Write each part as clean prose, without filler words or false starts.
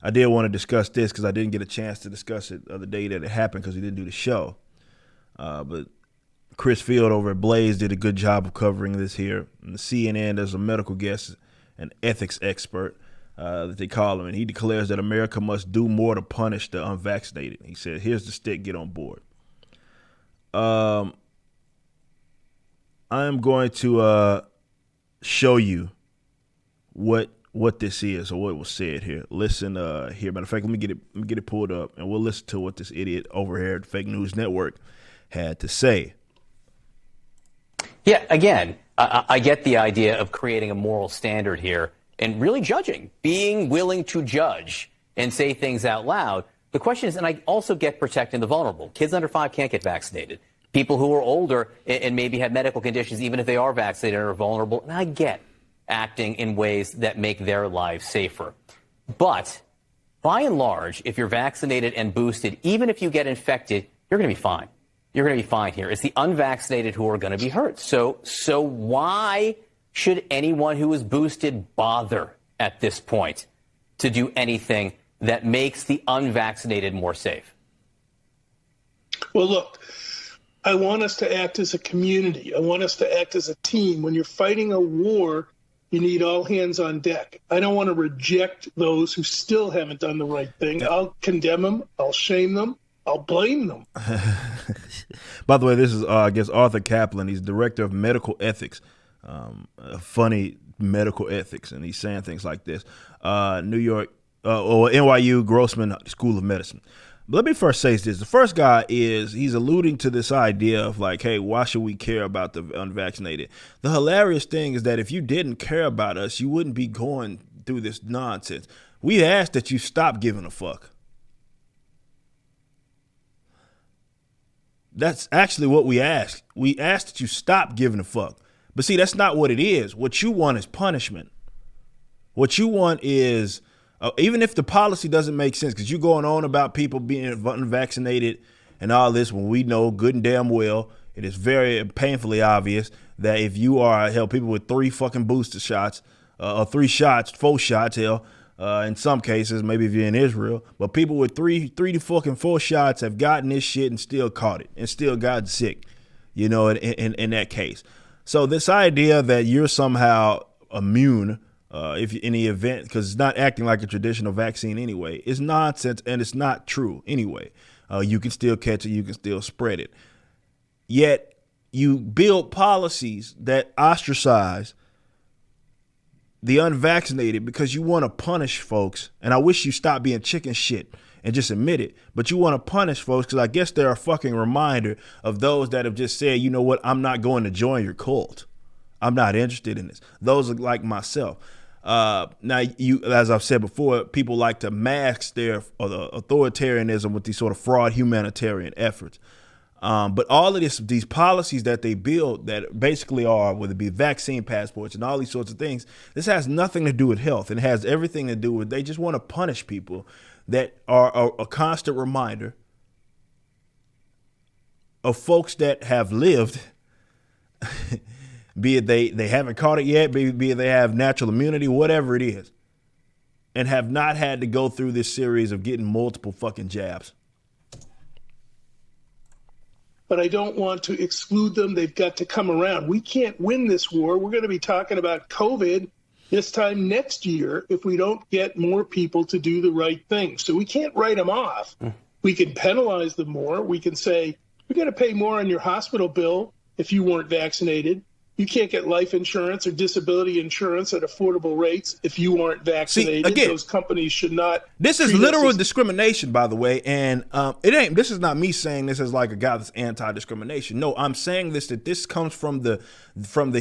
I did want to discuss this because I didn't get a chance to discuss it the other day that it happened because we didn't do the show. But Chris Field over at Blaze did a good job of covering this here. And the CNN, there's a medical guest, an ethics expert that they call him, and he declares that America must do more to punish the unvaccinated. He said, here's the stick, get on board. I am going to show you what this is or what was said here. Listen here. Matter of fact, let me get it pulled up, and we'll listen to what this idiot over here at the Fake News Network had to say. Yeah, again, I get the idea of creating a moral standard here and really judging, being willing to judge and say things out loud. The question is, and I also get protecting the vulnerable. Kids under 5 can't get vaccinated. People who are older and maybe have medical conditions, even if they are vaccinated, are vulnerable. And I get acting in ways that make their lives safer. But by and large, if you're vaccinated and boosted, even if you get infected, you're going to be fine. You're going to be fine here. It's the unvaccinated who are going to be hurt. So why should anyone who is boosted bother at this point to do anything that makes the unvaccinated more safe? Well, look, I want us to act as a community. I want us to act as a team. When you're fighting a war, you need all hands on deck. I don't want to reject those who still haven't done the right thing. I'll condemn them. I'll shame them. I'll blame them. By the way, this is, I guess, Arthur Kaplan. He's director of medical ethics, funny medical ethics, and he's saying things like this. New York, or NYU Grossman School of Medicine. But let me first say this. The first guy he's alluding to this idea of like, hey, why should we care about the unvaccinated? The hilarious thing is that if you didn't care about us, you wouldn't be going through this nonsense. We ask that you stop giving a fuck. That's actually what we ask. We ask that you stop giving a fuck. But see, that's not what it is. What you want is punishment. What you want is, even if the policy doesn't make sense, because you're going on about people being unvaccinated and all this, when we know good and damn well, it is very painfully obvious that if you are, hell, people with 3 fucking booster shots, or 3 shots, 4 shots, hell, in some cases, maybe if you're in Israel, but people with 3 to fucking 4 shots have gotten this shit and still caught it and still gotten sick, you know, in that case. So this idea that you're somehow immune, if in the event, because it's not acting like a traditional vaccine anyway, is nonsense and it's not true anyway. You can still catch it, you can still spread it. Yet you build policies that ostracize the unvaccinated because you want to punish folks. And I wish you stopped being chicken shit and just admit it. But you want to punish folks because I guess they're a fucking reminder of those that have just said, you know what, I'm not going to join your cult. I'm not interested in this. Those are like myself. Now, as I've said before, people like to mask their authoritarianism with these sort of fraud humanitarian efforts. But all of these policies that they build that basically are, whether it be vaccine passports and all these sorts of things, this has nothing to do with health. It has everything to do with, they just want to punish people that are a constant reminder of folks that have lived, be it they haven't caught it yet, be it they have natural immunity, whatever it is, and have not had to go through this series of getting multiple fucking jabs. But I don't want to exclude them. They've got to come around. We can't win this war. We're going to be talking about COVID this time next year if we don't get more people to do the right thing. So we can't write them off. We can penalize them more. We can say, we're going to pay more on your hospital bill if you weren't vaccinated. You can't get life insurance or disability insurance at affordable rates if you aren't vaccinated. See, again, those companies should not. This is literal discrimination, by the way, and this is not me saying this as like a guy that's anti-discrimination. No, I'm saying that this comes from the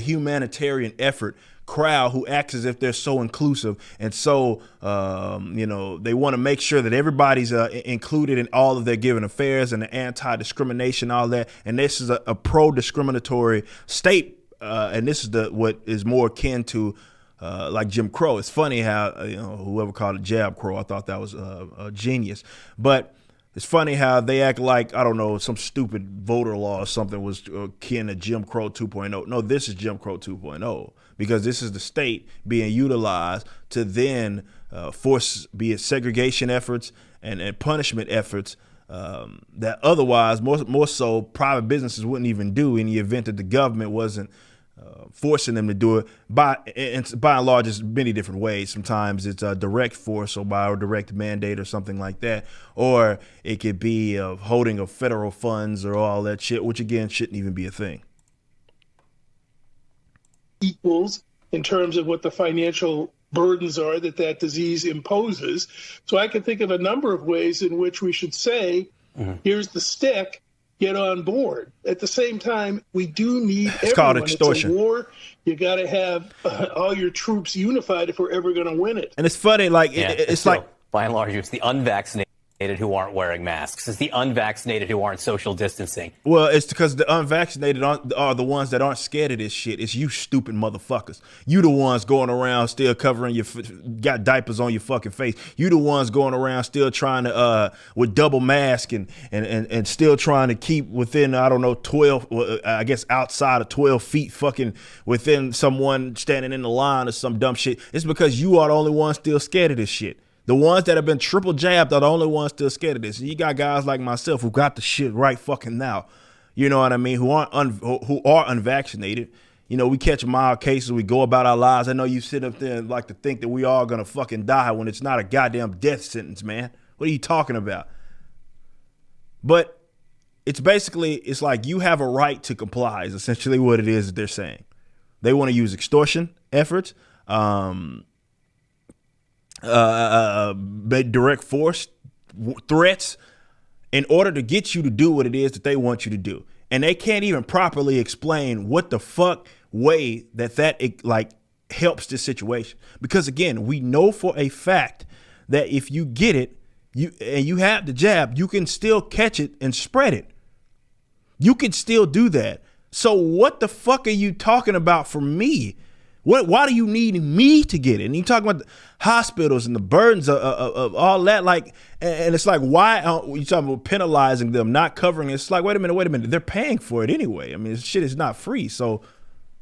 humanitarian effort crowd who acts as if they're so inclusive and so they want to make sure that everybody's included in all of their given affairs and the anti-discrimination, all that. And this is a pro-discriminatory state. And this is what is more akin to like Jim Crow. It's funny how whoever called it Jab Crow, I thought that was a genius. But it's funny how they act like, I don't know, some stupid voter law or something was akin to Jim Crow 2.0. No, this is Jim Crow 2.0 because this is the state being utilized to then force, be it segregation efforts and punishment efforts that otherwise, more so, private businesses wouldn't even do in the event that the government wasn't forcing them to do it. By and large, it's many different ways. Sometimes it's a direct force or by a direct mandate or something like that. Or it could be holding of federal funds or all that shit, which again shouldn't even be a thing. Equals in terms of what the financial burdens are that disease imposes. So I can think of a number of ways in which we should say, here's the stick, get on board. At the same time, we do need everyone. Called extortion. It's a war. You got to have all your troops unified if we're ever going to win it. And it's funny, like it's like by and large, it's the unvaccinated who aren't wearing masks. It's the unvaccinated who aren't social distancing. Well, it's because the unvaccinated are the ones that aren't scared of this shit. It's you stupid motherfuckers. You the ones going around still covering got diapers on your fucking face. You the ones going around still trying to, with double mask and still trying to keep within, I don't know, 12, I guess outside of 12 feet fucking within someone standing in the line or some dumb shit. It's because you are the only ones still scared of this shit. The ones that have been triple jabbed are the only ones still scared of this. And you got guys like myself who got the shit right fucking now. You know what I mean? Who are unvaccinated. You know, we catch mild cases. We go about our lives. I know you sit up there and like to think that we all gonna fucking die when it's not a goddamn death sentence, man. What are you talking about? But it's basically, it's like you have a right to comply is essentially what it is that they're saying. They want to use extortion efforts, direct force threats in order to get you to do what it is that they want you to do. And they can't even properly explain what the fuck way that like helps this situation. Because again, we know for a fact that if you get it, you have the jab, you can still catch it and spread it. You can still do that. So what the fuck are you talking about for me? Why do you need me to get it? And you talking about the hospitals and the burdens of all that, like, and it's like, why you talking about penalizing them, not covering it? It's like, wait a minute, they're paying for it anyway. I mean, this shit is not free. So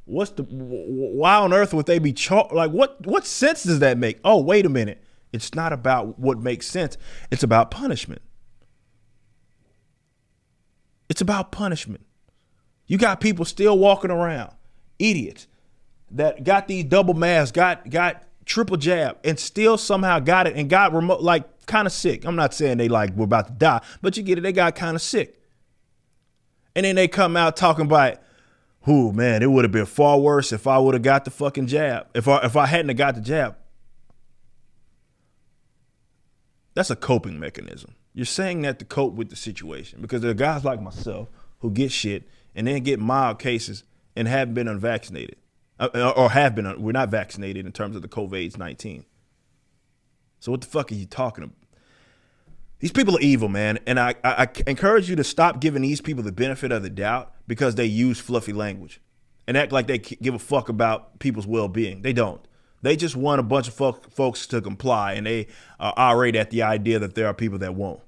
why on earth would they be charged? Like, what sense does that make? Oh, wait a minute. It's not about what makes sense. It's about punishment. It's about punishment. You got people still walking around, idiots, that got these double masks, got triple jab, and still somehow got it and got remote, like kind of sick. I'm not saying they like were about to die, but you get it, they got kind of sick. And then they come out talking about, "Ooh, man, it would have been far worse if I would have got the fucking jab. If I hadn't have got the jab." That's a coping mechanism. You're saying that to cope with the situation because there are guys like myself who get shit and then get mild cases and haven't been unvaccinated. Or have been, we're not vaccinated in terms of the COVID-19. So what the fuck are you talking about? These people are evil, man. And I encourage you to stop giving these people the benefit of the doubt because they use fluffy language and act like they give a fuck about people's well-being. They don't. They just want a bunch of folks to comply, and they are irate at the idea that there are people that won't.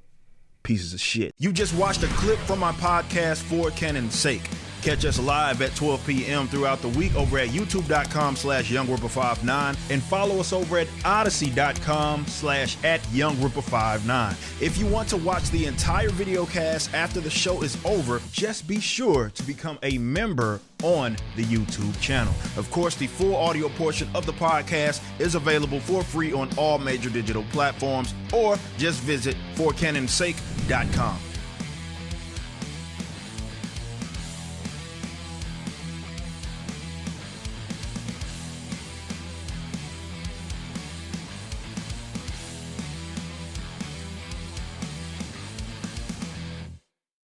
Pieces of shit. You just watched a clip from my podcast, For Canon's Sake. Catch us live at 12 p.m. throughout the week over at youtube.com/YoungRipper59 and follow us over at odyssey.com/@YoungRipper59. If you want to watch the entire video cast after the show is over, just be sure to become a member on the YouTube channel. Of course, the full audio portion of the podcast is available for free on all major digital platforms, or just visit forcanonsake.com.